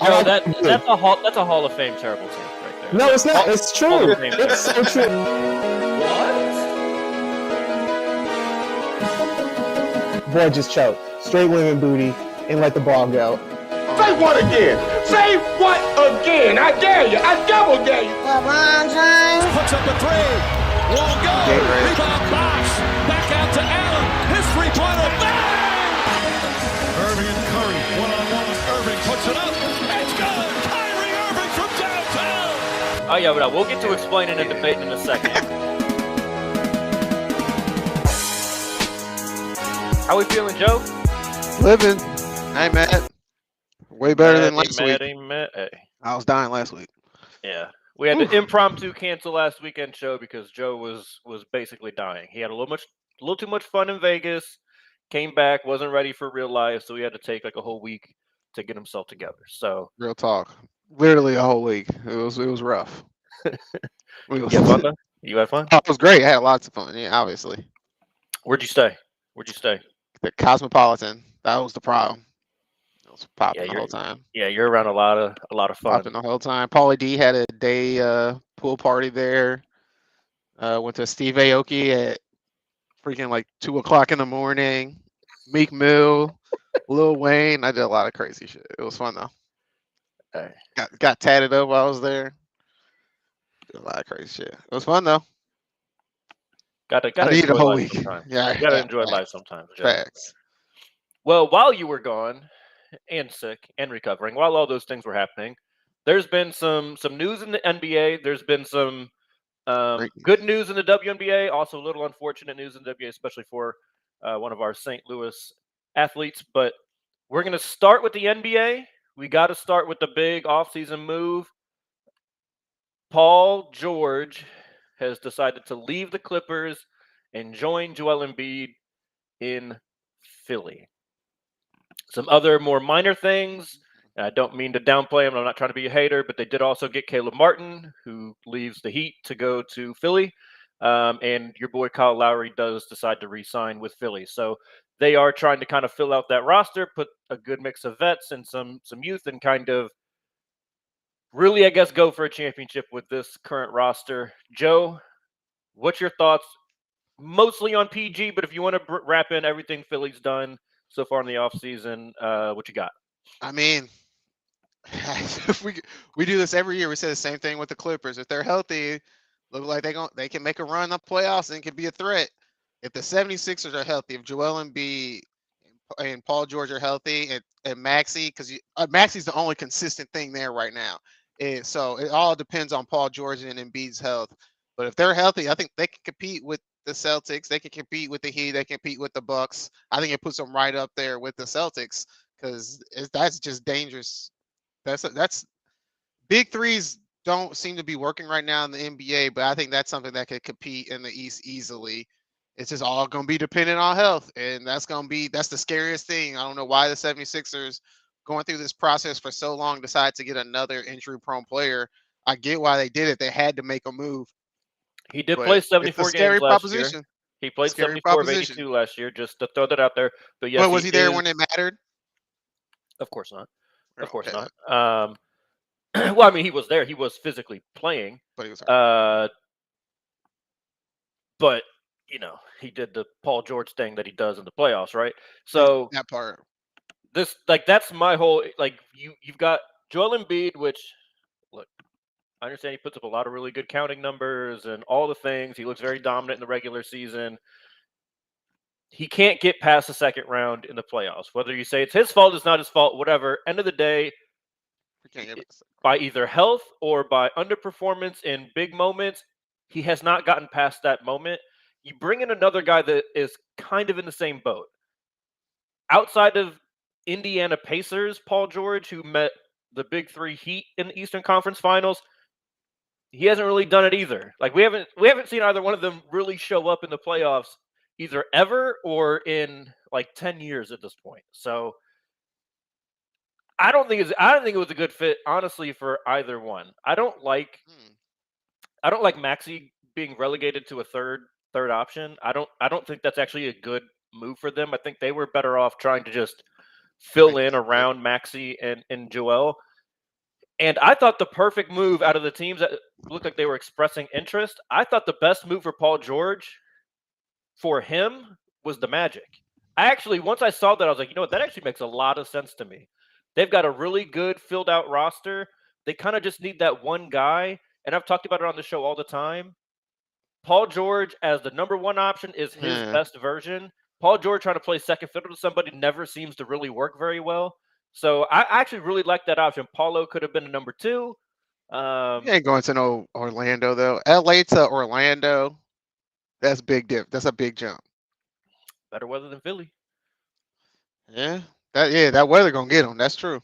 Joe, that's a Hall of Fame terrible take right there. No, it's not. It's true. It's so true. What? Boy just choked. Straight women booty and let the ball go. Say what again? Say what again? I dare you. I double dare you. LeBron James puts up a three. Won't go. Rebound box. Back out to Allen. His three-pointer. Bang! Irving and Curry. One-on-one. Irving puts it up. It's good. Kyrie Irving from downtown. Oh, yeah, but we'll get to explaining and debating in a second. How we feeling, Joe? Living. I ain't mad. Way better than last week. Hey. I was dying last week. Yeah. We had to impromptu cancel last weekend show because Joe was basically dying. He had a little too much fun in Vegas, came back, wasn't ready for real life, so he had to take like a whole week to get himself together. So real talk. Literally a whole week. It was rough. You had fun though? You had fun? Oh, it was great. I had lots of fun. Yeah, obviously. Where'd you stay? The Cosmopolitan. That was the problem. It was popping the whole time. Yeah, you're around a lot of fun. Popping the whole time. Paulie D had a day pool party there. Went to Steve Aoki at freaking like 2:00 in the morning. Meek Mill, Lil Wayne. I did a lot of crazy shit. It was fun though. Hey. Got tatted up while I was there. Did a lot of crazy shit. It was fun though. Gotta need a whole week. Sometimes. Yeah, you gotta enjoy life sometimes. Joe. Facts. Well, while you were gone and sick and recovering, while all those things were happening, there's been some news in the NBA. There's been some good news in the WNBA. Also, a little unfortunate news in the WNBA, especially for one of our St. Louis athletes. But we're gonna start with the NBA. We got to start with the big offseason move. Paul George has decided to leave the Clippers and join Joel Embiid in Philly. Some other more minor things. I don't mean to downplay him. I'm not trying to be a hater, but they did also get Caleb Martin, who leaves the Heat to go to Philly. And your boy Kyle Lowry does decide to re-sign with Philly. So they are trying to kind of fill out that roster, put a good mix of vets and some youth, and kind of really, I guess, go for a championship with this current roster. Joe, what's your thoughts? Mostly on PG, but if you want to wrap in everything Philly's done so far in the offseason, what you got? I mean, we do this every year. We say the same thing with the Clippers. If they're healthy, look like they can make a run in the playoffs and can be a threat. If the 76ers are healthy, if Joel Embiid and Paul George are healthy, and Maxey, because Maxey's the only consistent thing there right now. And so it all depends on Paul George and Embiid's health. But if they're healthy, I think they can compete with the Celtics. They can compete with the Heat. They can compete with the Bucks. I think it puts them right up there with the Celtics because that's just dangerous. That's big threes don't seem to be working right now in the NBA, but I think that's something that could compete in the East easily. It's just all going to be dependent on health, and that's the scariest thing. I don't know why the 76ers going through this process for so long decide to get another injury-prone player. I get why they did it. They had to make a move. He did play 74 games last year. He played 74 of 82 last year, just to throw that out there. But yes, was he there when it mattered? Of course not. Of course not. Well, I mean, he was there. He was physically playing. But he was hurt. But, he did the Paul George thing that he does in the playoffs, right? So that part. That's my whole, you've got Joel Embiid, which, look, I understand he puts up a lot of really good counting numbers and all the things. He looks very dominant in the regular season. He can't get past the second round in the playoffs. Whether you say it's his fault, it's not his fault, whatever. End of the day, by either health or by underperformance in big moments, he has not gotten past that moment. You bring in another guy that is kind of in the same boat. Outside of Indiana Pacers, Paul George, who met the Big Three Heat in the Eastern Conference Finals, he hasn't really done it either. We haven't seen either one of them really show up in the playoffs either ever or in 10 years at this point. So I don't think it was a good fit, honestly, for either one. I don't like Maxey being relegated to a third option. I don't think that's actually a good move for them. I think they were better off trying to just fill in around Maxey and Joel. And I thought the perfect move out of the teams that looked like they were expressing interest, I thought the best move for Paul George for him was the Magic. I actually, once I saw that, I was like, you know what? That actually makes a lot of sense to me. They've got a really good filled out roster. They kind of just need that one guy. And I've talked about it on the show all the time. Paul George as the number one option is his best version. Paul George trying to play second fiddle to somebody never seems to really work very well. So I actually really like that option. Paulo could have been a number two. He ain't going to no Orlando though. LA to Orlando, that's big dip. That's a big jump. Better weather than Philly. Yeah, that weather gonna get him. That's true.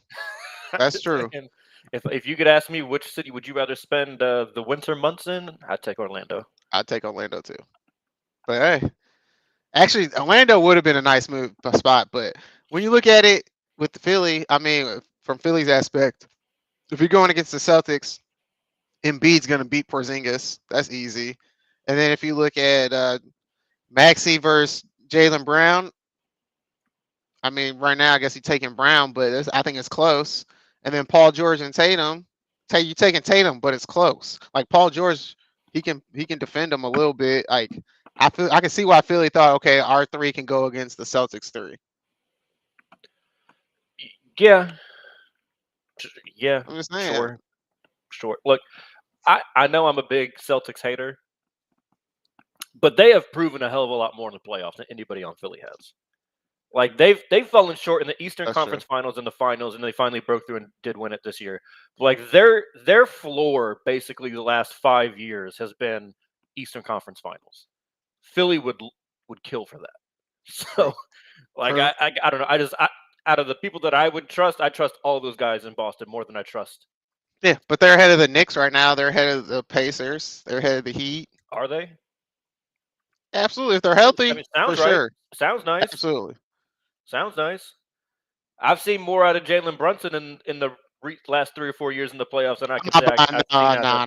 That's true. And if you could ask me which city would you rather spend the winter months in, I'd take Orlando. I'd take Orlando too. But hey, actually, Orlando would have been a nice spot. But when you look at it with the Philly, I mean, from Philly's aspect, if you're going against the Celtics, Embiid's going to beat Porzingis. That's easy. And then if you look at Maxey versus Jaylen Brown, I mean, right now I guess he's taking Brown, but I think it's close. And then Paul George and Tatum, you're taking Tatum, but it's close. Like Paul George, he can defend him a little bit. Like I can see why Philly thought, okay, our three can go against the Celtics three. Yeah, I'm just saying. Sure. Look, I know I'm a big Celtics hater, but they have proven a hell of a lot more in the playoffs than anybody on Philly has. Like they've fallen short in the Eastern Conference Finals and the finals, and they finally broke through and did win it this year. Like their floor, basically the last 5 years, has been Eastern Conference Finals. Philly would kill for that. So, like I don't know. Out of the people that I would trust, I trust all those guys in Boston more than I trust. Yeah, but they're ahead of the Knicks right now. They're ahead of the Pacers. They're ahead of the Heat. Are they? Absolutely, if they're healthy, I mean, sounds for right. sure. Sounds nice. Absolutely. Sounds nice. I've seen more out of Jalen Brunson in the last 3 or 4 years in the playoffs than I can say I've seen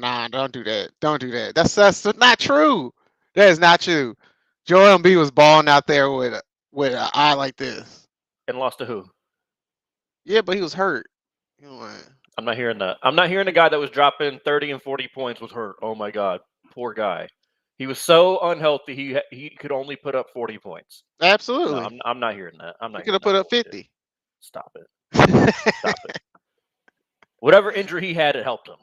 No, don't do that. Don't do that. That's not true. That is not true. Joel Embiid was balling out there with an eye like this. And lost to who? Yeah, but he was hurt. I'm not hearing that. I'm not hearing a guy that was dropping 30 and 40 points was hurt. Oh my God, poor guy. He was so unhealthy. He could only put up 40 points. Absolutely. No, I'm not hearing that. I'm not. He could have put up 50. Stop it. Stop it. Whatever injury he had, it helped him.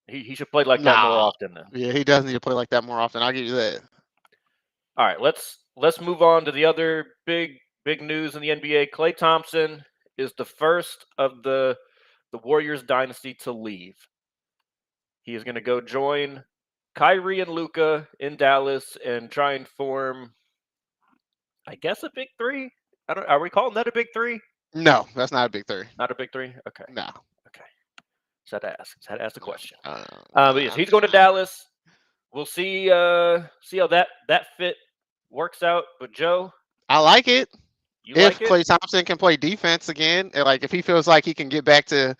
He should play like that more often. Then. Yeah, he does need to play like that more often. I'll give you that. All right, let's move on to the other big news in the NBA. Klay Thompson is the first of the Warriors dynasty to leave. He is going to go join Kyrie and Luka in Dallas and try and form, I guess, a big three. Are we calling that a big three? No, that's not a big three. Not a big three? Okay. No. Okay. Just had to ask the question. But yes, he's going to Dallas. We'll see how that fit works out. But Joe, I like it. If Klay Thompson can play defense again, and like if he feels like he can get back to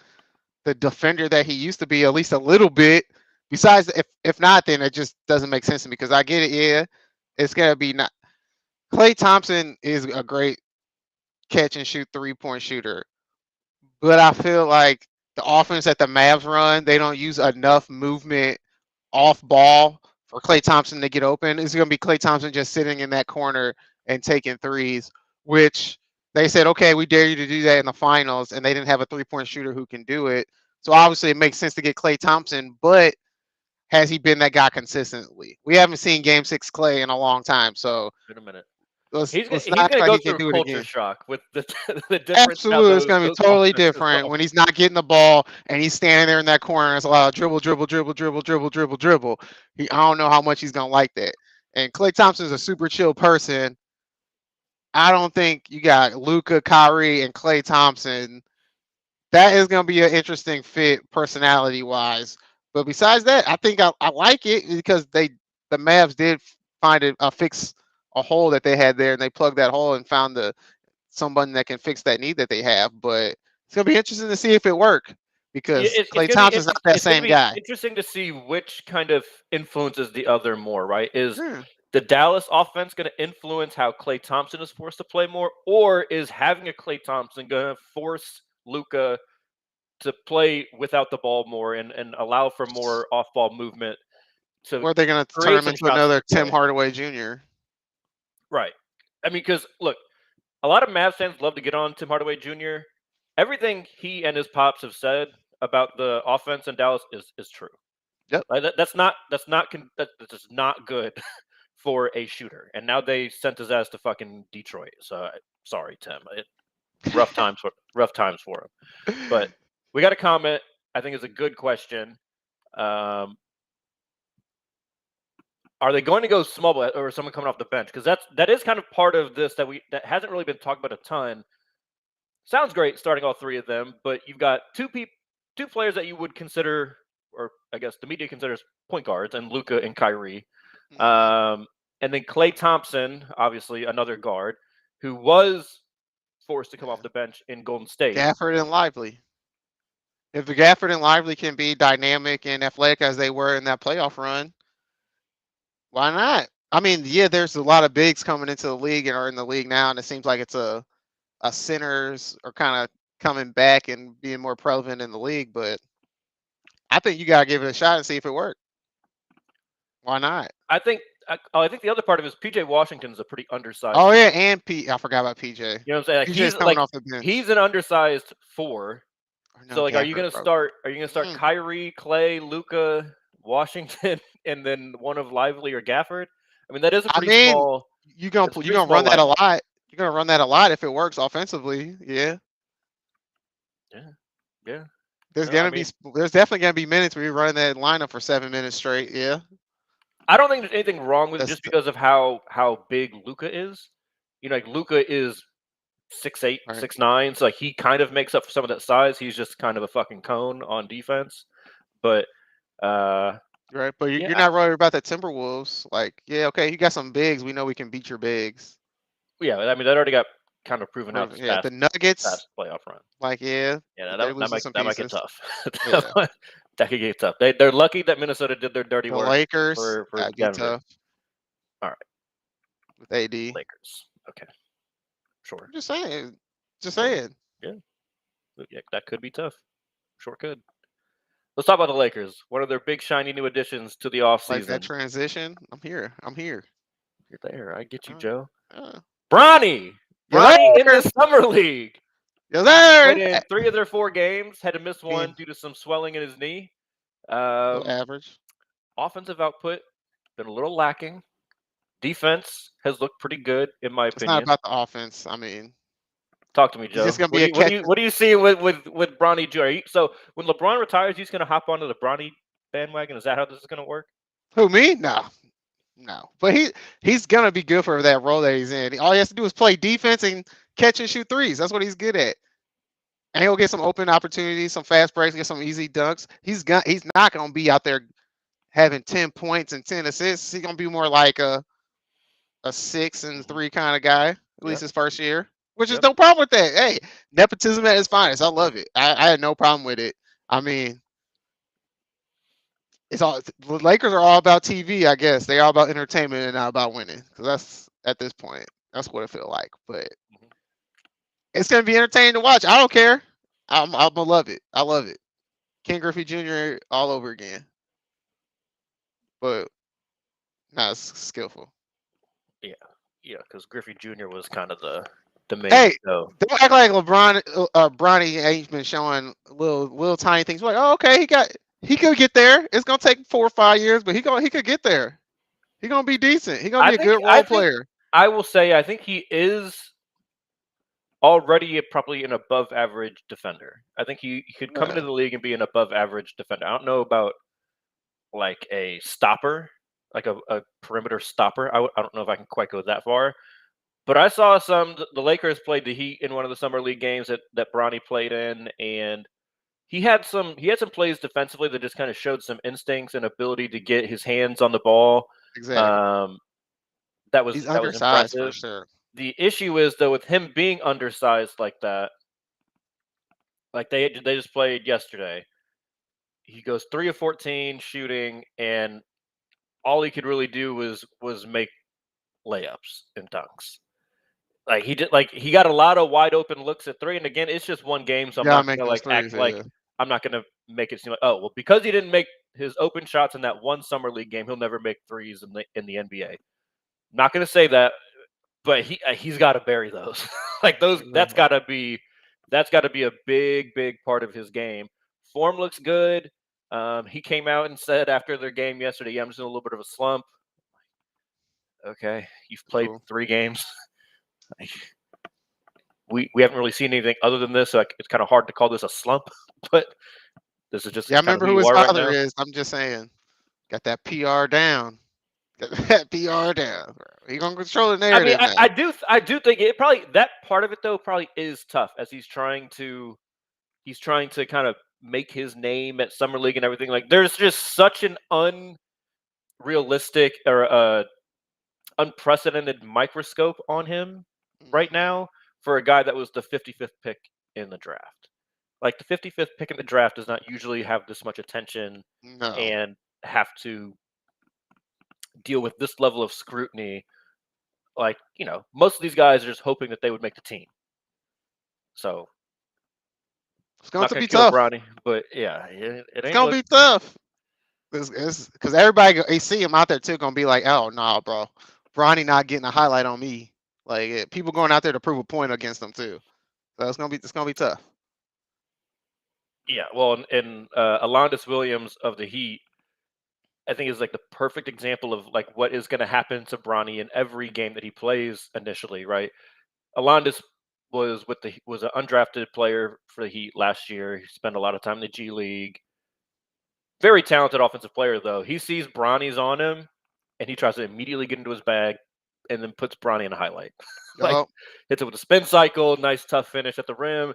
the defender that he used to be at least a little bit. Besides, if not, then it just doesn't make sense to me because I get it. Yeah, it's gonna be not. Klay Thompson is a great catch and shoot 3-point shooter, but I feel like the offense that the Mavs run, they don't use enough movement off ball for Klay Thompson to get open. It's gonna be Klay Thompson just sitting in that corner and taking threes, which they said, okay, we dare you to do that in the finals, and they didn't have a 3-point shooter who can do it. So obviously it makes sense to get Klay Thompson, but has he been that guy consistently? We haven't seen Game 6 Klay in a long time, so in a minute. He's going to go through culture shock with the difference. Absolutely, it's going to be totally different when he's not getting the ball and he's standing there in that corner and it's a lot of dribble. I don't know how much he's going to like that. And Klay Thompson is a super chill person. I don't think you got Luka, Kyrie, and Klay Thompson. That is going to be an interesting fit personality-wise. But besides that, I think I like it because the Mavs did find fix a hole that they had there, and they plugged that hole and found someone that can fix that need that they have. But it's going to be interesting to see if it works because Klay Thompson's not that same guy. Interesting to see which kind of influences the other more, right? Is the Dallas offense going to influence how Klay Thompson is forced to play more, or is having a Klay Thompson going to force Luka to play without the ball more and allow for more off-ball movement. So Or are they going to turn create him some into shots. another Tim Yeah. Hardaway Jr.? Right. I mean, because look, a lot of Mavs fans love to get on Tim Hardaway Jr. Everything he and his pops have said about the offense in Dallas is true. Yep. Like that's just not good for a shooter. And now they sent his ass to fucking Detroit. So sorry, Tim. Rough times for him. But we got a comment. I think is a good question. Are they going to go small ball or someone coming off the bench? Because that is kind of part of this that hasn't really been talked about a ton. Sounds great starting all three of them, but you've got two players that you would consider, or I guess the media considers point guards, and Luka and Kyrie. And then Klay Thompson, obviously another guard, who was forced to come off the bench in Golden State. Gafford and Lively. If Gafford and Lively can be dynamic and athletic as they were in that playoff run, why not? I mean, yeah, there's a lot of bigs coming into the league and are in the league now, and it seems like it's a centers are kind of coming back and being more prevalent in the league. But I think you gotta give it a shot and see if it works. Why not? I think the other part of it is PJ Washington's a pretty undersized. Oh yeah, and I forgot about PJ. You know what I'm saying? Like, PJ's coming off the bench. He's an undersized 4. No, So like, are you gonna start Mm. Kyrie, Klay, Luka, Washington, and then one of Lively or Gafford? I mean, that is a pretty small. You're gonna run that a lot. You're gonna run that a lot if it works offensively. Yeah. Yeah. There's definitely gonna be minutes where you're running that lineup for 7 minutes straight. Yeah. I don't think there's anything wrong with it just because of how big Luka is. You know, like Luka is 6'8", 6'9", so like he kind of makes up for some of that size. He's just kind of a fucking cone on defense. But right, but you're not worried about the Timberwolves. Like, yeah, okay, you got some bigs. We know we can beat your bigs. Yeah, I mean that already got kind of proven out. The Nuggets past playoff run. Like, yeah, that might get tough. Yeah. That could get tough. They're lucky that Minnesota did their dirty work. Lakers for that'd be Denver. tough. All right, with AD. Lakers. Okay, sure. Just saying. Yeah, that could be tough. Sure could. Let's talk about the Lakers. One of their big shiny new additions to the offseason. Like that transition. I'm here. You're there. I get you, Joe. Uh, Bronny in the summer league. You're there. Played in 3 of their 4 games. Had to miss one due to some swelling in his knee. Average. Offensive output been a little lacking. Defense has looked pretty good, in my opinion. It's not about the offense. I mean, talk to me, Joe. What do you see with Bronny Jr.? So when LeBron retires, he's going to hop onto the Bronny bandwagon. Is that how this is going to work? Who, me? No. But he's going to be good for that role that he's in. All he has to do is play defense and catch and shoot threes. That's what he's good at. And he'll get some open opportunities, some fast breaks, get some easy dunks. He's not going to be out there having 10 points and 10 assists. He's going to be more like a 6 and 3 kind of guy, at least his first year, which is no problem with that. Hey, nepotism at its finest. I love it. I had no problem with it. I mean, the Lakers are all about TV, I guess. They're all about entertainment and not about winning. Because that's, at this point, that's what it feels like. But it's going to be entertaining to watch. I don't care. I'm going to love it. I love it. Ken Griffey Jr. all over again. But not as skillful. Yeah, because Griffey Jr. was kind of the main. Hey, don't act like Bronny ain't been showing little tiny things. Like, oh, okay, he could get there. It's gonna take 4 or 5 years, but he could get there. He's gonna be decent. He's gonna be a good role player. I will say, I think he is already probably an above average defender. I think he could come into the league and be an above average defender. I don't know about like a stopper, like a perimeter stopper. I don't know if I can quite go that far. But I saw the Lakers played the Heat in one of the summer league games that Bronny played in, and he had some plays defensively that just kind of showed some instincts and ability to get his hands on the ball. Exactly. He's undersized impressive. for sure. The issue is though with him being undersized like that, like they just played yesterday. He goes 3 of 14 shooting, and all he could really do was make layups and dunks. Like he got a lot of wide open looks at 3, and again, it's just one game, so I'm not gonna act like I'm not going to make it seem like, oh, well, because he didn't make his open shots in that one summer league game, he'll never make threes in the NBA. Not going to say that, but he's got to bury those. Like those, that's got to be a big part of his game. Form looks good. He came out and said after their game yesterday, yeah, I'm just in a little bit of a slump. Okay, you've played 3 games. We haven't really seen anything other than this, so it's kind of hard to call this a slump. But this is just Yeah, I remember who his father is. I'm just saying, got that PR down. Got that PR down. Bro. He gonna control the narrative. I do think it probably, that part of it though probably is tough as he's trying to kind of make his name at summer league and everything. Like there's just such an unrealistic or unprecedented microscope on him right now for a guy that was the 55th pick in the draft. Like the 55th pick in the draft does not usually have this much attention and have to deal with this level of scrutiny. Like, most of these guys are just hoping that they would make the team. So it's going to be tough. Bronny, but yeah, it's going to be tough. Because everybody, they see him out there too, going to be like, oh, no, bro. Bronny not getting a highlight on me. Like, people going out there to prove a point against them too. So it's going to be tough. Yeah, well, and Alondas Williams of the Heat, I think is like the perfect example of like what is going to happen to Bronny in every game that he plays initially, right? Alondas was an undrafted player for the Heat last year. He spent a lot of time in the G League. Very talented offensive player, though. He sees Bronny's on him, and he tries to immediately get into his bag, and then puts Bronny in a highlight. Like hits it with a spin cycle, nice tough finish at the rim.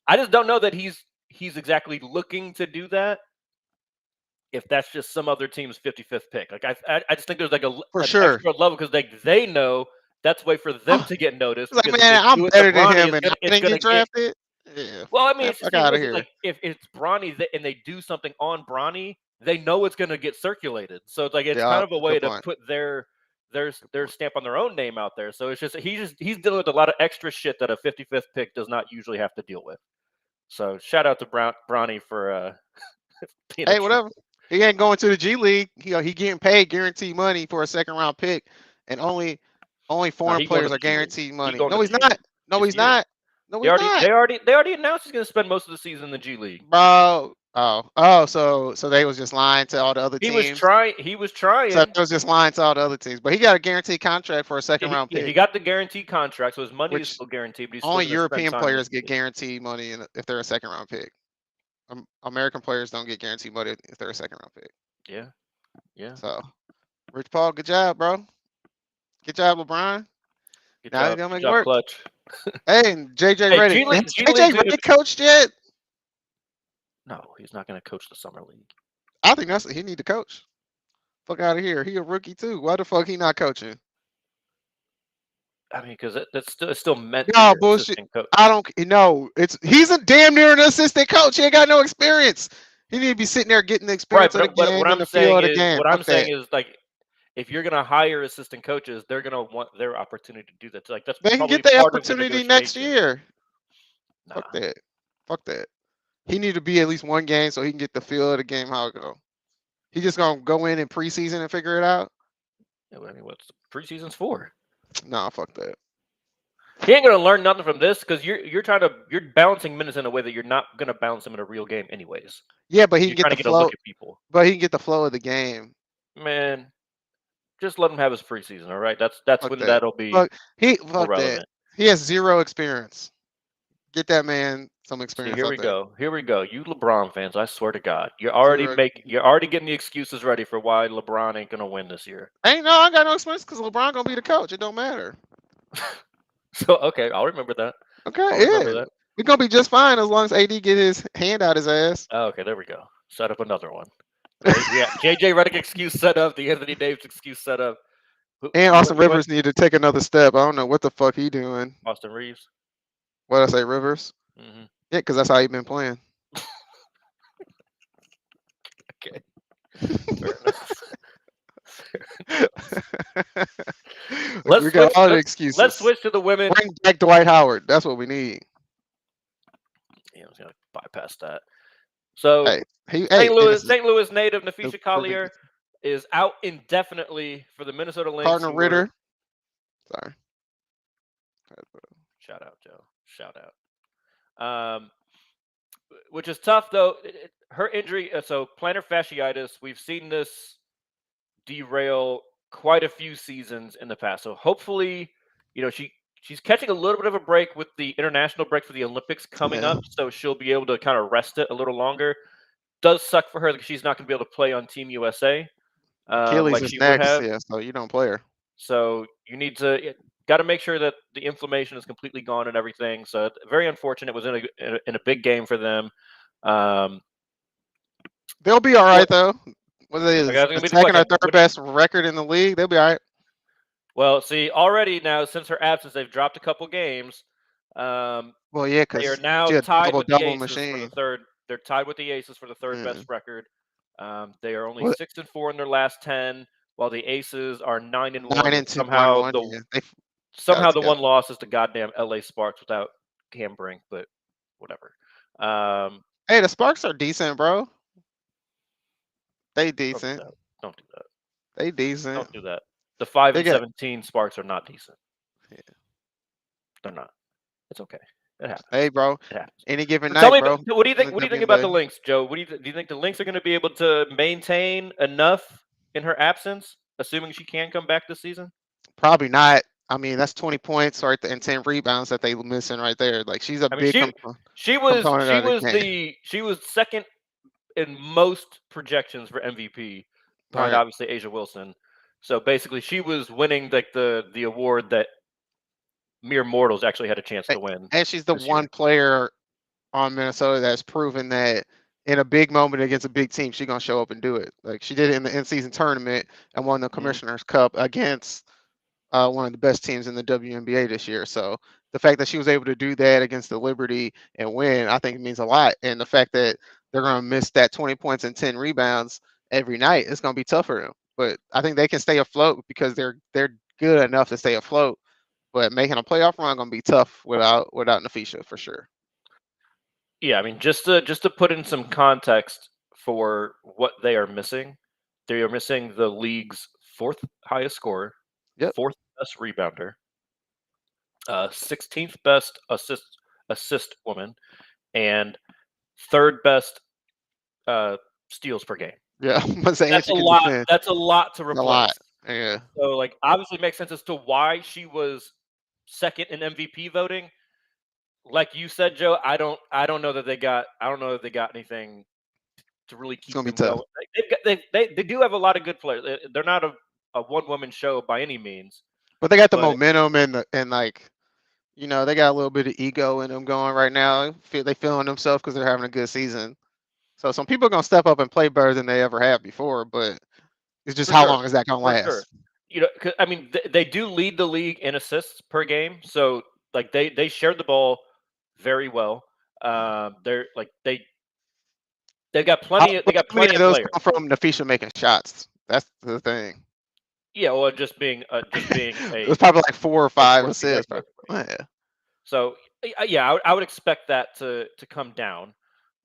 I just don't know that he's exactly looking to do that. If that's just some other team's 55th pick, like I just think there's like an extra level because they know that's a way for them to get noticed. Like, man, I'm better than him, and I didn't get drafted. Yeah. Well, I mean, it's just out of here. Like if it's Bronny and they do something on Bronny, they know it's going to get circulated. So it's like it's kind of a way to put their stamp on their own name out there. So it's just he's dealing with a lot of extra shit that a 55th pick does not usually have to deal with. So shout out to Bronny for hey, whatever. He ain't going to the G League. He getting paid guaranteed money for a second round pick, and only foreign players are guaranteed money. No, he's not. No, he's not. No, he's not. They already announced he's going to spend most of the season in the G League. Bro. Oh. So they was just lying to all the other teams. He was trying. So they was just lying to all the other teams. But he got a guaranteed contract for a second round pick. He got the guaranteed contract, so his money is still guaranteed. But he's only European players get guaranteed money if they're a second round pick. American players don't get guaranteed money if they're a second round pick. Yeah. So, Rich Paul, good job, bro. Good job, LeBron. Now he's gonna make it work. Clutch. Hey, and JJ Redick. Has JJ Redick coached yet? No, he's not gonna coach the summer league. I think he need to coach. Fuck out of here. He a rookie too. Why the fuck he not coaching? I mean, because it's still meant. No bullshit. I don't know. He's a damn near an assistant coach. He ain't got no experience. He need to be sitting there getting the experience of the game and the feel of the game. What I'm saying is, like, if you're gonna hire assistant coaches, they're gonna want their opportunity to do that. So, like, that's they can get the opportunity next year. Nah. Fuck that. He need to be at least one game so he can get the feel of the game how it go. He just gonna go in preseason and figure it out. Yeah, I mean, what's preseason's for? Nah, fuck that. He ain't gonna learn nothing from this because you're balancing minutes in a way that you're not gonna balance them in a real game anyways. Yeah, but he can get the flow. Look at people. But he can get the flow of the game. Man, just let him have his preseason. All right, that's when that'll be relevant. He has zero experience. Get that man some experience. Here we go. You LeBron fans, I swear to God, you're already getting the excuses ready for why LeBron ain't gonna win this year. So okay, I'll remember that. Okay, we're gonna be just fine as long as AD get his hand out his ass. Oh, okay, there we go. Set up another one. Yeah, JJ Redick excuse set up. The Anthony Davis excuse set up. And Austin Rivers need to take another step. I don't know what the fuck he doing. Austin Reeves. What did I say, Rivers? Mm-hmm. Yeah, because that's how he been playing. Okay. We got all the excuses. Let's switch to the women. Bring back Dwight Howard. That's what we need. Yeah, I was gonna bypass that. So Hey, St. and this Louis native is Napheesa the Collier is out indefinitely for the Minnesota Lynx. Cardinal Ritter. Sorry. Shout out, Joe. Shout out. Which is tough though. Her injury, so plantar fasciitis. We've seen this derail quite a few seasons in the past. So hopefully, she's catching a little bit of a break with the international break for the Olympics coming Yeah. up, so she'll be able to kind of rest it a little longer. Does suck for her that she's not going to be able to play on Team USA Achilles like is she would next. have. Yeah, so you don't play her. So you need to got to make sure that the inflammation is completely gone and everything. So very unfortunate. It was in a big game for them. They'll be all right What, though. What okay, is that's the gonna be the second or question. third best record in the league? They'll be all right. Well, see, already now since her absence, they've dropped a couple games. Well, yeah, They are because now she had tied with the double Aces for the machine. third. They're tied with the Aces for the third Yeah. best record. They are only Well, 6-4 in their last 10, while the Aces are 9-1. 9-2, Somehow 1-1. Yeah, they got it somehow the together. one loss is the goddamn LA Sparks without Cam Brink, but whatever. Hey, the Sparks are decent, bro. They Don't do decent. that. Don't do that. They decent. Don't do that. The 5 They and got 17 Sparks are not decent. Yeah. They're not. It's okay. It happens. Hey, bro. It happens. Any given Tell night, me, bro. what do you in think? the What do you think about the WNBA. Lynx, Joe? Do you think the Lynx are going to be able to maintain enough in her absence, assuming she can come back this season? Probably not. I mean, that's 20 points right there and 10 rebounds that they missing right there. Like she's a I mean, big component of the game. she was second in most projections for MVP behind Right. obviously Asia Wilson. So basically, she was winning like the award that mere mortals actually had a chance to win. And she's the this one year. player on Minnesota that's proven that in a big moment against a big team, she's gonna show up and do it. Like she did it in the in-season tournament and won the Commissioner's Cup against one of the best teams in the WNBA this year. So the fact that she was able to do that against the Liberty and win, I think means a lot. And the fact that they're gonna miss that 20 points and 10 rebounds every night, it's gonna be tough for them. But I think they can stay afloat because they're good enough to stay afloat. But making a playoff run gonna be tough without Napheesa for sure. Yeah, I mean, just to put in some context for what they are missing the league's fourth highest scorer, Yep. fourth best rebounder, 16th best assist woman, and third best steals per game. Yeah, That's a lot. That's a lot to A replace. lot. Yeah. So, like, obviously, makes sense as to why she was second in MVP voting. Like you said, Joe, I don't know that they got anything to really keep gonna be them tough. going. They do have a lot of good players. They're not a one woman show by any means. But they got the But- momentum and like, you know, they got a little bit of ego in them going right now. They feeling themselves because they're having a good season. So some people are gonna step up and play better than they ever have before. But it's just For how sure. long is that gonna For last? sure. You know, 'cause, I mean, they do lead the league in assists per game. So like they shared the ball very well. They're like they've got plenty. They got plenty of those players. come from Napheesa making shots. That's the thing. Yeah, well, just being a It was probably like 4 or 5 fourth assists. regular. Yeah. So yeah, I would expect that to come down.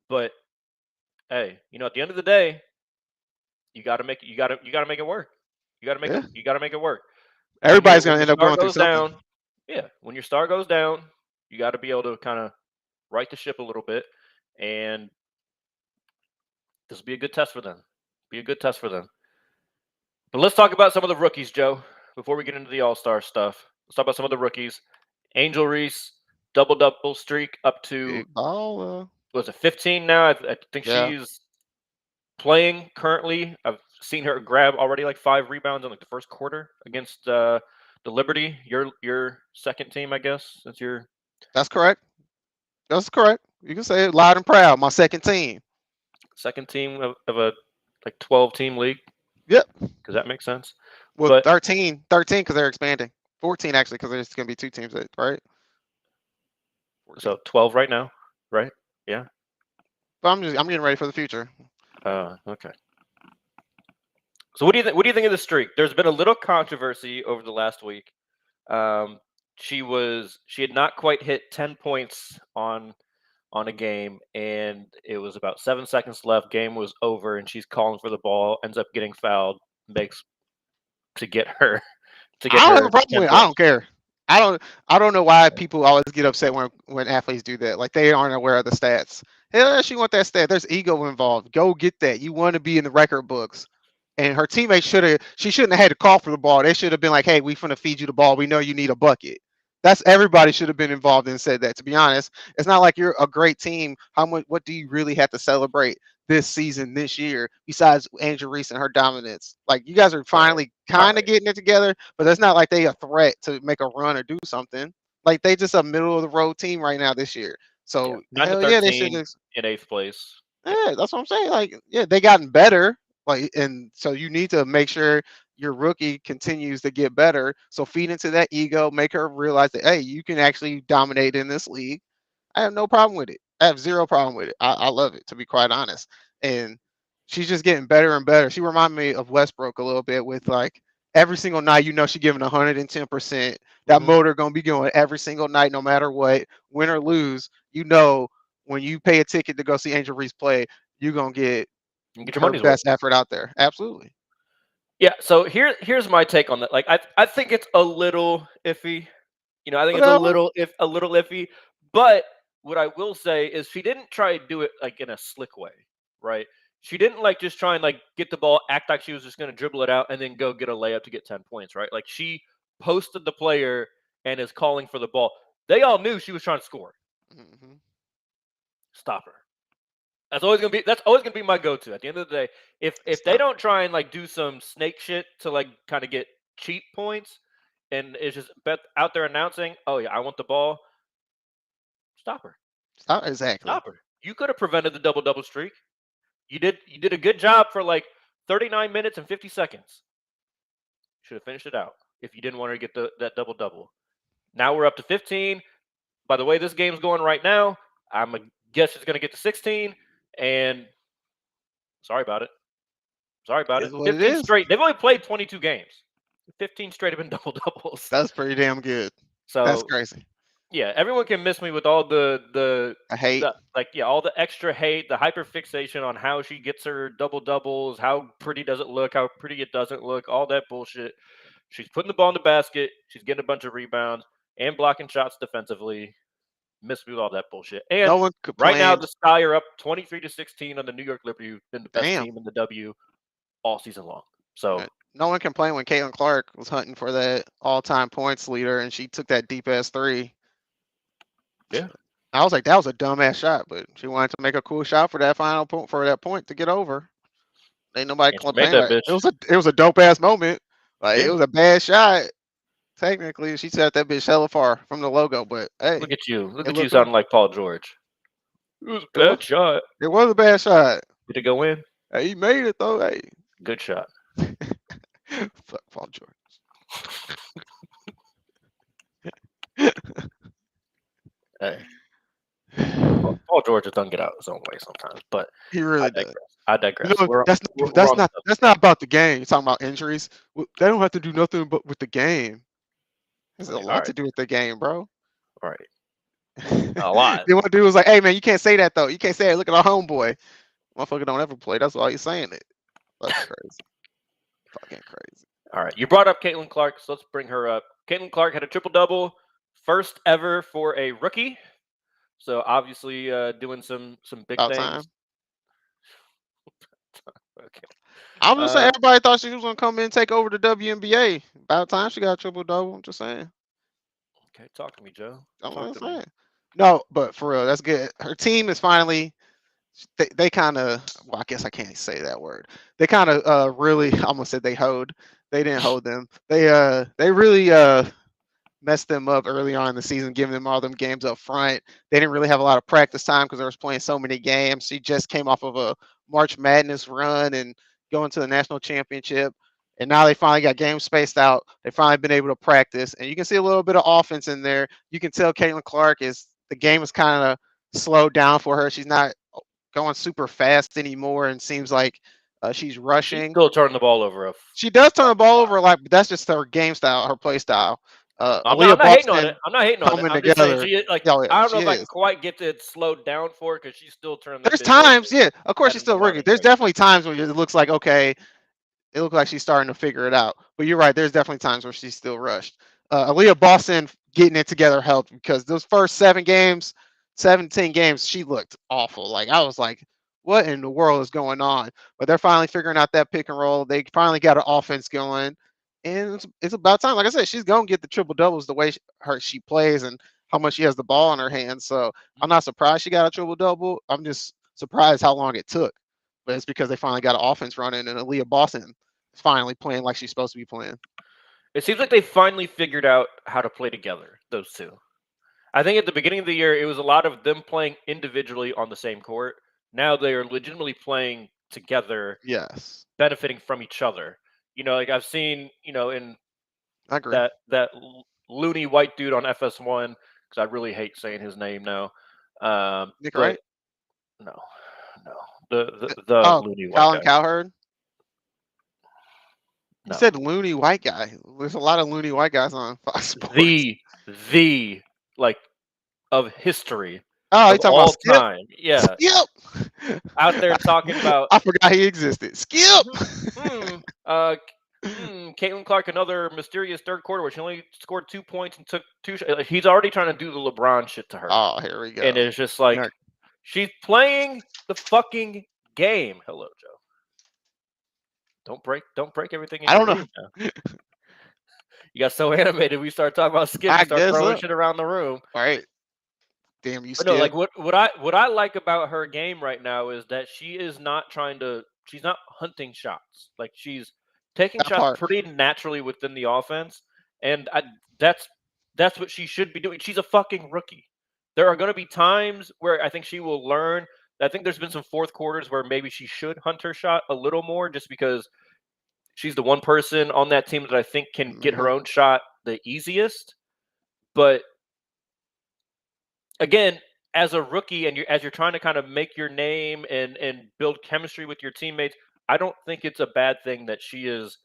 But hey, at the end of the day, you got to make it work. You got to make Yeah. it. You got to make it work. Everybody's When gonna your end up star going through goes something. down, yeah, when your star goes down, you got to be able to kind of right the ship a little bit, and this will be a good test for them. Be a good test for them. But let's talk about some of the rookies, Joe. Before we get into the All-Star stuff, let's talk about some of the rookies. Angel Reese, double streak up to Big ball. was it 15 now? I think Yeah. she's playing currently. I've seen her grab already like 5 rebounds in like the first quarter against the Liberty. Your second team, I guess, since you're. That's correct. That's correct. You can say it loud and proud. My second team. Second team of a like 12-team league. Yep. Does that make sense? Well, But 13 because they're expanding. 14 actually because there's going to be 2 teams, right? 14. so 12 right now, right? Yeah. But I'm getting ready for the future. Okay. So what do you think? What do you think of the streak? There's been a little controversy over the last week. She had not quite hit 10 points on on a game, and it was about 7 seconds left. Game was over, and she's calling for the ball. Ends up getting fouled. Makes to get her I don't have a problem 10 with it. I points. don't care. I don't know why people always get upset when athletes do that. Like they aren't aware of the stats. Hell, she want that stat. There's ego involved. Go get that. You want to be in the record books. And her teammates she shouldn't have had to call for the ball. They should have been like, hey, we finna feed you the ball. We know you need a bucket. That's everybody should have been involved and said that. To be honest, it's not like you're a great team. What do you really have to celebrate this season, this year, besides Angel Reese and her dominance? Like you guys are finally kind of getting it together, but it's not like they a threat to make a run or do something. Like they just a middle of the road team right now this year. So 9 to hell yeah, they should 13 have. in 8th place. Yeah, that's what I'm saying. Like, yeah, they gotten better. Like, and so you need to make sure your rookie continues to get better. So feed into that ego, make her realize that hey, you can actually dominate in this league. I have no problem with it. I have zero problem with it. I love it, to be quite honest. And she's just getting better and better. She reminded me of Westbrook a little bit with like every single night, she's giving 110%. That motor gonna be going every single night, no matter what, win or lose. When you pay a ticket to go see Angel Reese play, you're gonna get You get your her money's worth. best effort out there. Absolutely. Yeah, so here's my take on that. Like I think it's a little iffy. I think it's Whatever. a little iffy, but what I will say is she didn't try to do it like in a slick way, right? She didn't like just try and like get the ball, act like she was just going to dribble it out and then go get a layup to get 10 points, right? Like she posted the player and is calling for the ball. They all knew she was trying to score. Mm-hmm. Stop her. That's always gonna be my go-to. At the end of the day, if they don't try and like do some snake shit to like kind of get cheap points, and it's just out there announcing, "Oh yeah, I want the ball." Stop her. Exactly. Stop her. You could have prevented the double streak. You did a good job for like 39 minutes and 50 seconds. Should have finished it out if you didn't want her to get that double. Now we're up to 15. By the way, this game's going right now. I'm a guess it's going to get to 16, and sorry about it. Sorry about it. Is what it 15 is. straight. They've only played 22 games. 15 straight have been double-doubles. That's pretty damn good. So That's crazy. yeah, everyone can miss me with all I hate. all the extra hate, the hyperfixation on how she gets her double-doubles, how pretty does it look, how pretty it doesn't look, all that bullshit. She's putting the ball in the basket. She's getting a bunch of rebounds and blocking shots defensively. Miss me with all that bullshit. And No one right now, complained. the Sky are up 23-16 on the New York Liberty, who've been the best Damn. team in the W all season long. So No one complained when Caitlin Clark was hunting for that all-time points leader, and she took that deep ass three. yeah, I was like, that was a dumbass shot, but she wanted to make a cool shot for that final point to get over. Ain't nobody and she made complaining. that Like, bitch. it was a dope ass moment. Like Yeah. it was a bad shot. Technically, she set that bitch hella far from the logo, but hey, Look at you. Look it at you looked sounding like Paul George. It was a bad shot. It was a bad shot. Did it go in? Hey, he made it though. Hey, Good shot. fuck Paul George. Hey. Paul George doesn't get out his own way sometimes, but He really does. I digress. You know, that's not about the game. You're talking about injuries. They don't have to do nothing but with the game. There's a lot to do with the game, bro. All right. A lot. They want to do is like, hey man, you can't say that though. You can't say it. Look at our homeboy. Motherfucker don't ever play. That's why he's saying it. That's crazy. Fucking crazy. All right. You brought up Caitlin Clark, so let's bring her up. Caitlin Clark had a triple-double, first ever for a rookie. So obviously doing some big About things. time. Okay. I'm just saying everybody thought she was gonna come in and take over the WNBA. About time she got a triple double. I'm just saying. Okay, talk to me, Joe. No, but for real, that's good. Her team is finally. They kind of. Well, I guess I can't say that word. They kind of really. I almost said they hoed. They didn't hold them. They really messed them up early on in the season, giving them all them games up front. They didn't really have a lot of practice time because they was playing so many games. She just came off of a March Madness run and going to the national championship. And now they finally got games spaced out. They finally been able to practice. And you can see a little bit of offense in there. You can tell Caitlin Clark the game is kind of slowed down for her. She's not going super fast anymore and seems like she's rushing. She's still turning the ball over. She does turn the ball over a lot, but that's just her game style, her play style. Aaliyah not hating on it. Boston I'm not hating on it. coming I'm just saying together. she like. Oh, yeah, I don't know she if I is. can quite get it slowed down for her because she's still turning the There's bitch over times, yeah, of course at she's an still rookie. alarming There's rate. definitely times when it looks like, okay, it looks like she's starting to figure it out. But you're right, there's definitely times where she's still rushed. Aaliyah Boston getting it together helped because those first 17 games, she looked awful. Like I was like, what in the world is going on? But they're finally figuring out that pick and roll. They finally got an offense going. And it's about time. Like I said, she's gonna get the triple doubles the way she plays and how much she has the ball in her hands. So I'm not surprised she got a triple double. I'm just surprised how long it took. But it's because they finally got an offense running and Aaliyah Boston is finally playing like she's supposed to be playing. It seems like they finally figured out how to play together. Those two. I think at the beginning of the year, it was a lot of them playing individually on the same court. Now they are legitimately playing together, Yes, benefiting from each other. Like I've seen, in I agree. that loony white dude on FS1 because I really hate saying his name now. Nick, But right? no, the Oh, loony white Colin guy. Cowherd. You No, said loony white guy. There's a lot of loony white guys on Fox Sports. the like of history Oh, you of talking about all Skip? time. Yeah, Skip. out there talking about. I forgot he existed. Skip. Caitlin Clark, another mysterious third quarter where she only scored 2 points and took two. He's already trying to do the LeBron shit to her, Oh, here we go. and it's just like she's playing the fucking game. Hello, Joe. Don't break everything in I your don't know. reading now. You got so animated. We start talking about Skip. I You start guess throwing so. shit around the room. All right. Damn you, But no, Skip. like what I like about her game right now is that she is not trying to. She's not hunting shots. Like she's taking That shots part. pretty naturally within the offense, and that's what she should be doing. She's a fucking rookie. There are going to be times where I think she will learn. I think there's been some fourth quarters where maybe she should hunt her shot a little more, just because she's the one person on that team that I think can get her own shot the easiest. But again, as a rookie and as you're trying to kind of make your name and build chemistry with your teammates, I don't think it's a bad thing that she is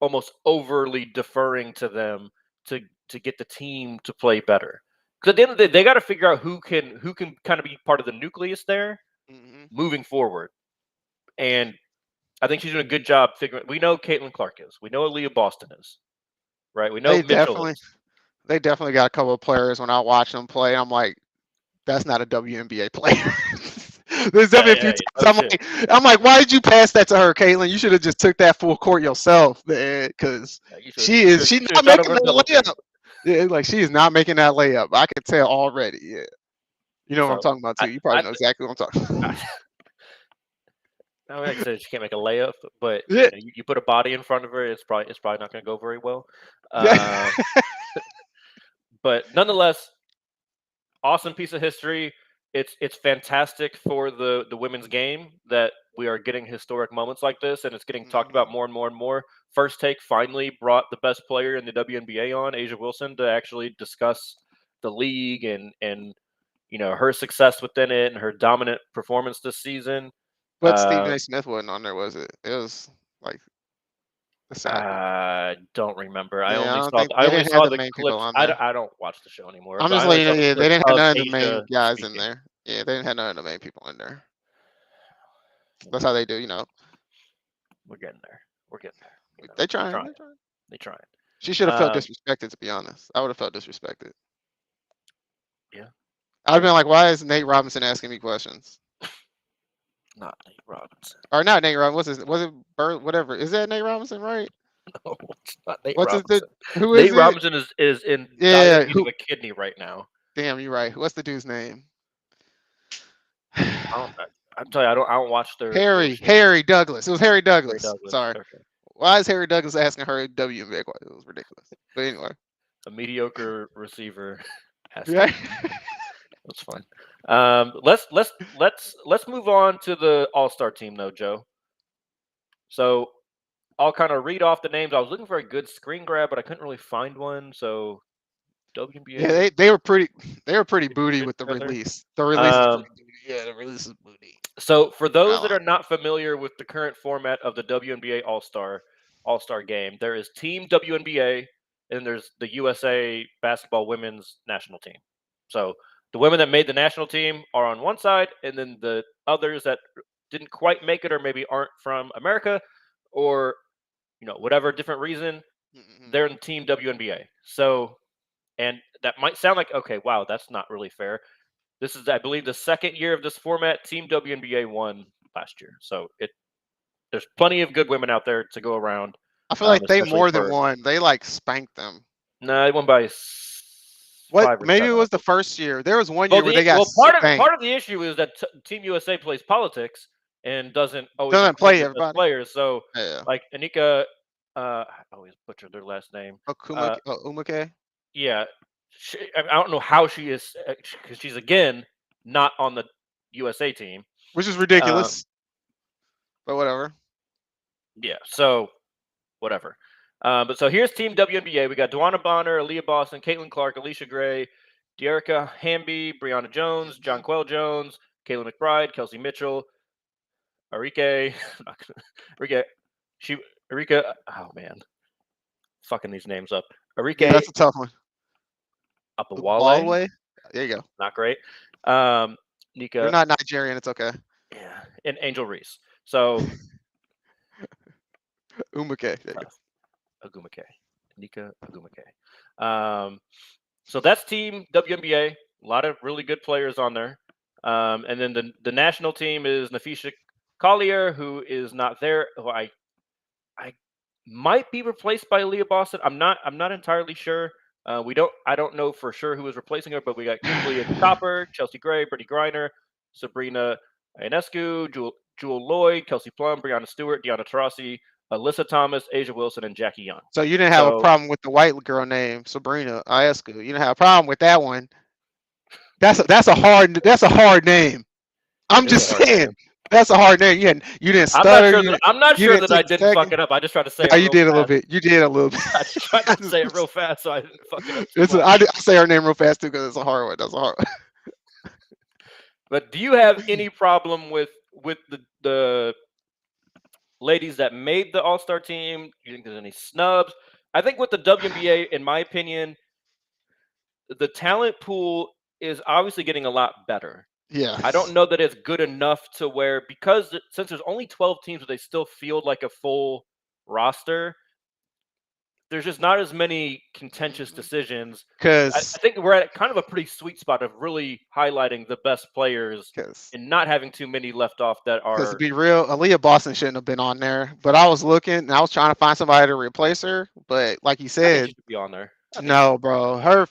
almost overly deferring to them to get the team to play better. Because at the end of the day, they got to figure out who can kind of be part of the nucleus there moving forward. And I think she's doing a good job figuring. We know Caitlin Clark is. We know Aaliyah Boston is. Right. We know Mitchell is. They definitely got a couple of players when I watch them play. I'm like, that's not a WNBA player. There's definitely a few times I'm like, why did you pass that to her, Caitlin? You should have just took that full court yourself, man, because she's not making that layup. Yeah, like she is not making that layup. I can tell already. Yeah, you know what I'm talking about too. You probably know exactly what I'm talking about. I mean, like I said, she can't make a layup, but Yeah. you put a body in front of her, it's probably not going to go very well. Yeah. But nonetheless, awesome piece of history. It's fantastic for the women's game that we are getting historic moments like this, and it's getting talked about more and more and more. First Take finally brought the best player in the WNBA on, Asia Wilson, to actually discuss the league and her success within it and her dominant performance this season. But Stephen A. Smith wasn't on there, was it? It was like the sad. I don't remember. Yeah, I only saw the main clips. people on there. I don't watch the show anymore. I'm So just I only letting saw you the know, they clips didn't have of none of the Asia main guys in speaking. there. Yeah, they didn't have none of the main people in there. That's how they do, We're getting there. We're getting there. They trying. They trying. She should have felt disrespected, to be honest. I would have felt disrespected. Yeah. I'd have been like, why is Nate Robinson asking me questions? Not Nate Robinson. Or not Nate Robinson. Was it Bird? Whatever. Is that Nate Robinson, right? No, it's not Nate What's Robinson. Who is Nate Robinson is in dire need of a kidney right now. Damn, you're right. What's the dude's name? I'm telling you, I don't watch their Harry Douglas. It was Harry Douglas. Sorry. Okay. Why is Harry Douglas asking her WNBA? It was ridiculous. But anyway, a mediocre receiver. Yeah. That's fine. Let's move on to the All-Star team though, Joe. So I'll kind of read off the names. I was looking for a good screen grab, but I couldn't really find one. So WNBA. Yeah, they were pretty booty with the release. The release is pretty booty. Yeah, the release is booty. So for those that are not familiar with the current format of the WNBA All-Star game, there is Team WNBA, and then there's the USA basketball women's national team. So the women that made the national team are on one side, and then the others that didn't quite make it or maybe aren't from America or whatever different reason, they're in Team WNBA. So, and that might sound like, okay, wow, that's not really fair. This is, I believe, the second year of this format. Team WNBA won last year, so there's plenty of good women out there to go around. I feel like they especially more than for- won. They like spanked them. No, they won by What? 5 or Maybe it 7. was the first year. There was one year where they got part spanked. of the issue is that Team USA plays politics and doesn't always Doesn't include play the best everybody. players. So Yeah. like Anika, I always butcher their last name. Umake. Yeah, I don't know how she is because she's again not on the USA team. Which is ridiculous. But whatever. Yeah, so whatever. But so here's Team WNBA. We got Dwana Bonner, Aaliyah Boston, Caitlin Clark, Alicia Gray, Dearica Hamby, Brianna Jones, Jonquel Jones, Kayla McBride, Kelsey Mitchell, Arike, oh man, fucking these names up. Arike Yeah, that's a tough one. Apawale, there you go. not great. You're Nika, not Nigerian. It's okay. yeah, and Angel Reese. So Umake. There you go. Agumake, Nika Agumake. So that's Team WNBA. A lot of really good players on there. And then the national team is Napheesa Collier, who is not there. Who I might be replaced by Aaliyah Boston. I'm not entirely sure. I don't know for sure who is replacing her, but we got Leah Copper, Chelsea Gray, Brittany Griner, Sabrina Ionescu, Jewel Lloyd, Kelsey Plum, Brianna Stewart, Deanna Taurasi, Alyssa Thomas, Asia Wilson, and Jackie Young. So you didn't have a problem with the white girl named Sabrina Ionescu. You didn't have a problem with that one. That's a hard name. I'm just saying. That's a hard name. You didn't stutter. I'm not sure that I didn't fuck it up. I just tried to say it. You did a little bit. You did a little bit. I just tried to say it real fast so I didn't fuck it up. I say her name real fast too because it's a hard one. That's a hard one. But do you have any problem with the ladies that made the All-Star team? Do you think there's any snubs? I think with the WNBA, in my opinion, the talent pool is obviously getting a lot better. Yeah. I don't know that it's good enough to where, because since there's only 12 teams, but they still field like a full roster, there's just not as many contentious decisions. Because I think we're at kind of a pretty sweet spot of really highlighting the best players and not having too many left off that are. Because to be real, Aaliyah Boston shouldn't have been on there. But I was looking and I was trying to find somebody to replace her. But like you said, I think she should be on there. No, bro.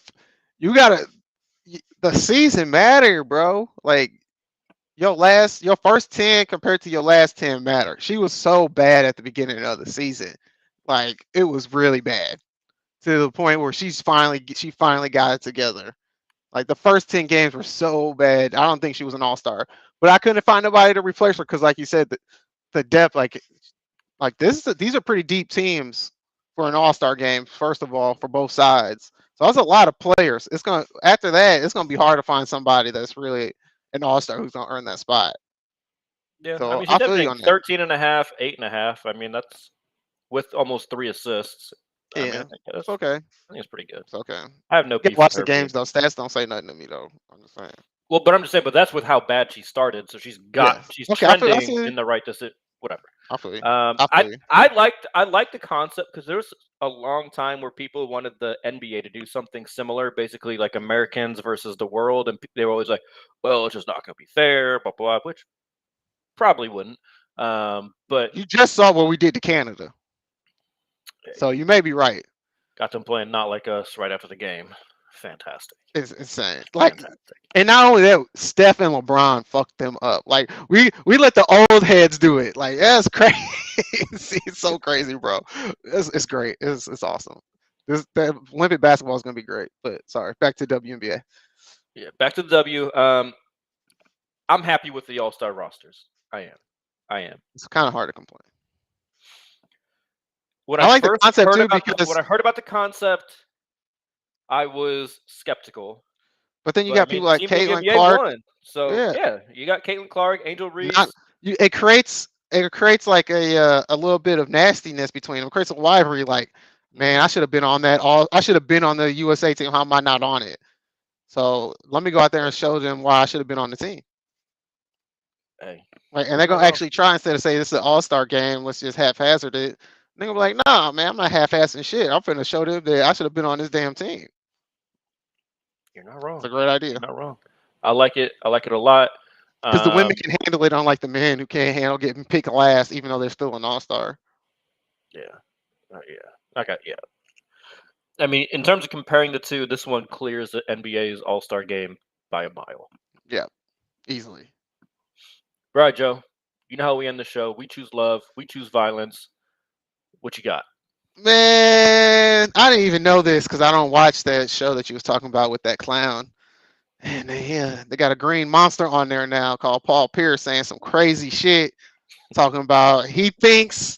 The season matter, bro. Like your first 10 compared to your last 10 matter. She was so bad at the beginning of the season. Like it was really bad to the point where she finally got it together. Like the first 10 games were so bad. I don't think she was an all-star, but I couldn't find nobody to replace her. Cause like you said, the depth, like these are pretty deep teams for an all-star game. First of all, for both sides. So that's a lot of players. After that, it's gonna be hard to find somebody that's really an all-star who's gonna earn that spot. Yeah, so I mean, she's definitely 13.5, 8.5. I mean, that's with almost 3 assists. Yeah, I mean, that's okay. I think it's pretty good. It's okay. I have no beef. Watch the games though. Stats don't say nothing to me though. I'm just saying. Well, but I'm just saying, but that's with how bad she started. So she's trending in the right decision. Whatever. I feel you. I liked the concept because there was a long time where people wanted the NBA to do something similar, basically like Americans versus the world, and they were always like, "Well, it's just not going to be fair," blah blah, which probably wouldn't. But you just saw what we did to Canada, so you may be right. Got them playing not like us right after the game. Fantastic. It's insane. And not only that, Steph and LeBron fucked them up. Like we let the old heads do it. Like that's crazy. It's so crazy, bro. It's great. It's awesome. The Olympic basketball is gonna be great. But sorry, back to WNBA. Yeah, back to the W. I'm happy with the All-Star rosters. I am. It's kind of hard to complain. When I like the concept too because when I heard about the concept, I was skeptical. But then you got people like Caitlin Clark. So yeah, you got Caitlin Clark, Angel Reese. It creates like a little bit of nastiness between them. It creates a rivalry. Like Man, I should have been on that. I should have been on the USA team. How am I not on it? So let me go out there and show them why I should have been on the team. Hey, Like, and you're they're not gonna wrong. actually try instead of say this is an all-star game, let's just haphazard it. They're gonna be like, nah, man, I'm not half-assing shit. I'm finna show them that I should have been on this damn team. You're not wrong. It's a great idea. You're not wrong. I like it. I like it a lot. Because the women can handle it, unlike the men who can't handle getting picked last, even though they're still an all-star. Yeah. Yeah. I mean, in terms of comparing the two, this one clears the NBA's All-Star game by a mile. Yeah, easily. All right, Joe. You know how we end the show. We choose love. We choose violence. What you got? Man, I didn't even know this because I don't watch that show that you was talking about with that clown. And they got a green monster on there now called Paul Pierce saying some crazy shit, talking about he thinks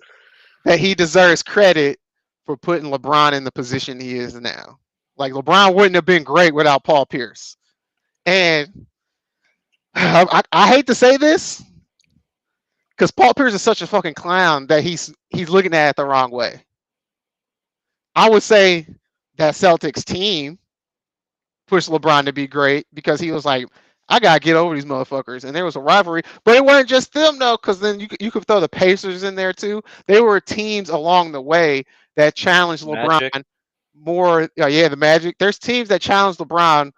that he deserves credit for putting LeBron in the position he is now. Like LeBron wouldn't have been great without Paul Pierce. And I hate to say this because Paul Pierce is such a fucking clown that he's looking at it the wrong way. I would say that Celtics team pushed LeBron to be great because he was like, I gotta get over these motherfuckers, and there was a rivalry. But it wasn't just them though, because then you could throw the Pacers in there too. There were teams along the way that challenged Magic. LeBron more. Yeah, the Magic. There's teams that challenged LeBron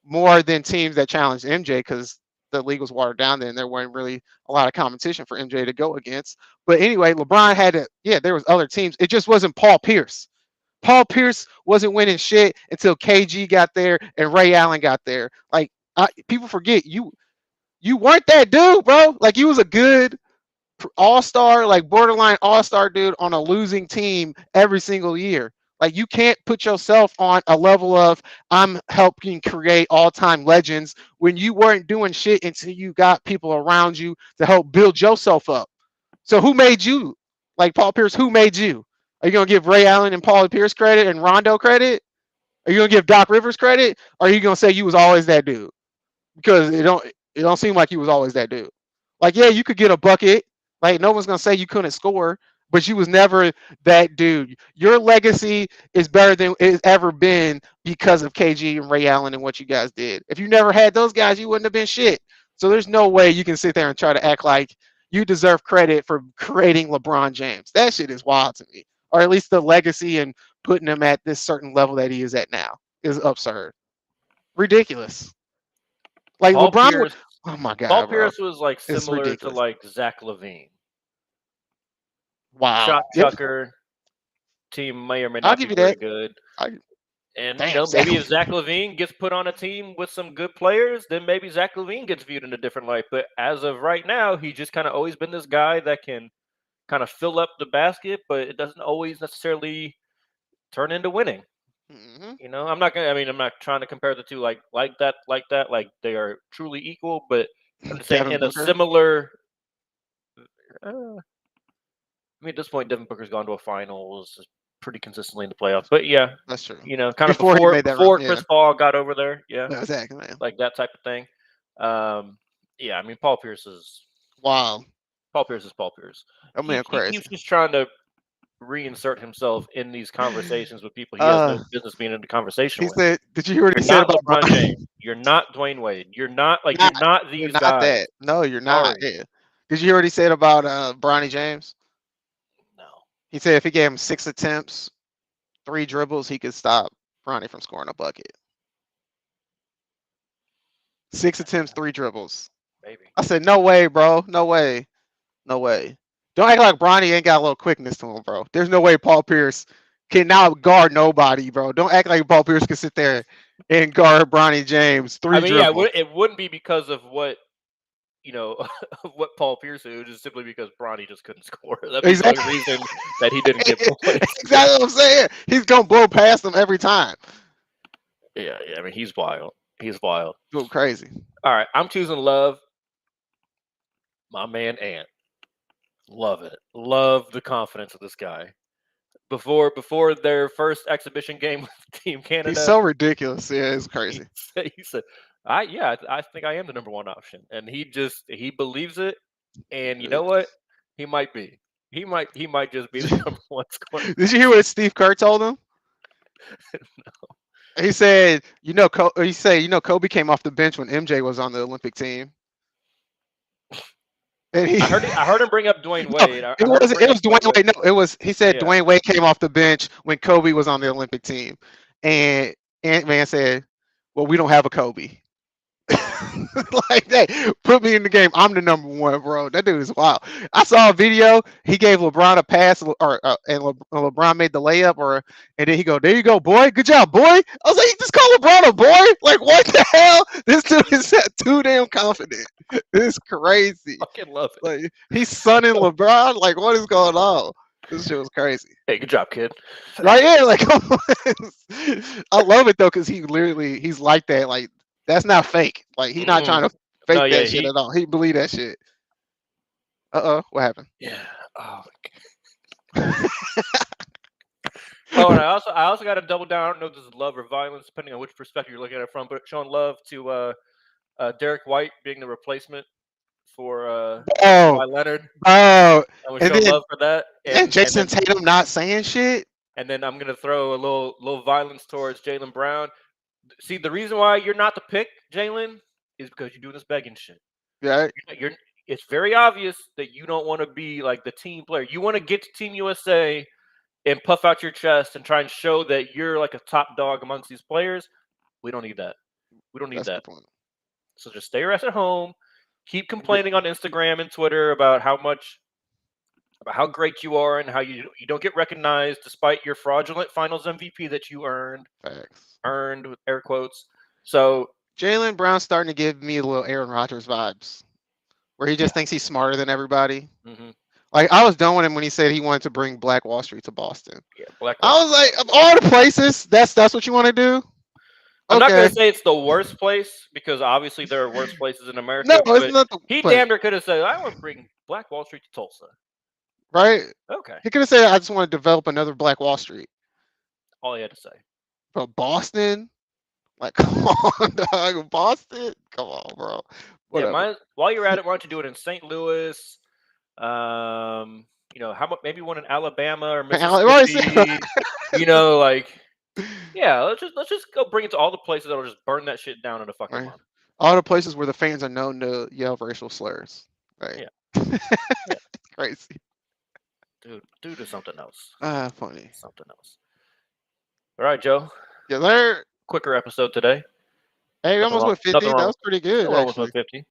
more than teams that challenged MJ because the league was watered down then. There weren't really a lot of competition for MJ to go against. But anyway, LeBron had to. Yeah, there was other teams. It just wasn't Paul Pierce. Paul Pierce wasn't winning shit until KG got there and Ray Allen got there. Like people forget you weren't that dude, bro. Like you was a good all-star, like borderline all-star dude on a losing team every single year. Like you can't put yourself on a level of I'm helping create all-time legends when you weren't doing shit until you got people around you to help build yourself up. So who made you? Like Paul Pierce, who made you? Are you gonna give Ray Allen and Paul Pierce credit and Rondo credit? Are you gonna give Doc Rivers credit? Or are you gonna say you was always that dude? Because it don't seem like you was always that dude. Like, yeah, you could get a bucket. Like, no one's gonna say you couldn't score, but you was never that dude. Your legacy is better than it's ever been because of KG and Ray Allen and what you guys did. If you never had those guys, you wouldn't have been shit. So there's no way you can sit there and try to act like you deserve credit for creating LeBron James. That shit is wild to me. Or at least the legacy and putting him at this certain level that he is at now is absurd. Ridiculous. Like Paul LeBron Pierce. oh my god, Paul bro. Pierce was like It's similar to ridiculous. like Zach LaVine. Wow. Shot Yep. chucker. Team may or may I'll not give be you very that. good. And Damn, you know, Zach maybe if Zach LaVine gets put on a team with some good players, then maybe Zach LaVine gets viewed in a different light. But as of right now, he's just kind of always been this guy that can kind of fill up the basket, but it doesn't always necessarily turn into winning. Mhm. You know, I'm not trying to compare the two like that. Like they are truly equal, but I'm just saying Devin in a Booker. similar. I mean, at this point, Devin Booker's gone to a finals pretty consistently in the playoffs. But yeah, That's true. you know, kind of Before he made that before run, Chris yeah. Paul got over there, yeah, No, exactly, man. like that type of thing. Yeah, I mean, Paul Pierce is Wow. Paul Pierce. That man He crazy. keeps just trying to reinsert himself in these conversations with people he has no business being in the conversation He with. said, did you hear what he You're said not about LeBron Bron- James. You're not Dwayne Wade. You're not like Not- you're not these You're not guys. that. No, you're not. Sorry. Yeah. Did you hear what he said about Bronny James? No. He said if he gave him 6 attempts, 3 dribbles, he could stop Bronny from scoring a bucket. 6 attempts, 3 dribbles. Maybe. I said, no way, bro. No way. No way. Don't act like Bronny ain't got a little quickness to him, bro. There's no way Paul Pierce can now guard nobody, bro. Don't act like Paul Pierce can sit there and guard Bronny James. 3 I mean, yeah, dribbles. it wouldn't be because of what what Paul Pierce did, just simply because Bronny just couldn't score. That'd be the Exactly. only reason that he didn't get points. That's exactly what I'm saying. He's gonna blow past them every time. Yeah. I mean, he's wild. He's wild. Go crazy. All right, I'm choosing love. My man Ant. Love it. Love the confidence of this guy. Before their first exhibition game with Team Canada, He's so ridiculous. Yeah, it's crazy. he said, I think I am the number one option. And he believes it. And you know what? He might be. He might just be the number one scorer. Did you hear what Steve Kerr told him? He said, Kobe came off the bench when MJ was on the Olympic team. And I heard him bring up Dwayne No, Wade. it was Dwayne Wade. No, he said Yeah. Dwayne Wade came off the bench when Kobe was on the Olympic team. And Ant-Man said, well, we don't have a Kobe. Like that, put me in the game. I'm the number one, bro. That dude is wild. I saw a video. He gave LeBron a pass, and LeBron made the layup, and then he go, "There you go, boy. Good job, boy." I was like, "You just call LeBron a boy? Like, what the hell? This dude is too damn confident. It's crazy. Fucking love it. Like, he's sunning LeBron. Like, what is going on? This shit was crazy. Hey, good job, kid. Right? Yeah, like, I love it though, because he's like that. Like, that's not fake. Like, he's not trying to fake that shit at all. He believe that shit. What happened? Yeah. Oh my God. Oh, and I also got to double down. I don't know if this is love or violence, depending on which perspective you're looking at it from, but showing love to Derek White being the replacement for Kawhi Leonard. Oh, I was showing love for that. And Jason Tatum not saying shit. And then I'm gonna throw a little violence towards Jaylen Brown. See, the reason why you're not the pick, Jaylen, is because you're doing this begging shit. Yeah. It's very obvious that you don't want to be like the team player. You want to get to Team USA and puff out your chest and try and show that you're like a top dog amongst these players. We don't need that. We don't need that. So just stay your ass at home. Keep complaining on Instagram and Twitter about how great you are and how you don't get recognized despite your fraudulent Finals MVP that you earned. Facts. Earned with air quotes. So Jaylen Brown's starting to give me a little Aaron Rodgers vibes, where he just thinks he's smarter than everybody. Mm-hmm. Like, I was done with him when he said he wanted to bring Black Wall Street to Boston. Yeah, Black I was like, of all the places, that's what you want to do? I'm not going to say it's the worst place, because obviously there are worse places in America. No, it's not. He damn near could have said, I want to bring Black Wall Street to Tulsa. Right? Okay. He could have said, I just want to develop another Black Wall Street. All he had to say. But Boston? Like, come on, dog. Boston? Come on, bro. Whatever. Yeah, while you're at it, why don't you do it in St. Louis? How much? Maybe one in Alabama or Mississippi. Let's just go bring it to all the places that'll just burn that shit down in a fucking month. All the places where the fans are known to yell racial slurs. Right? Yeah. It's crazy. Dude is something else. Funny. Something else. All right, Joe. Yeah, there. Quicker episode today. Hey, we almost went 50. That was pretty good. Almost went 50.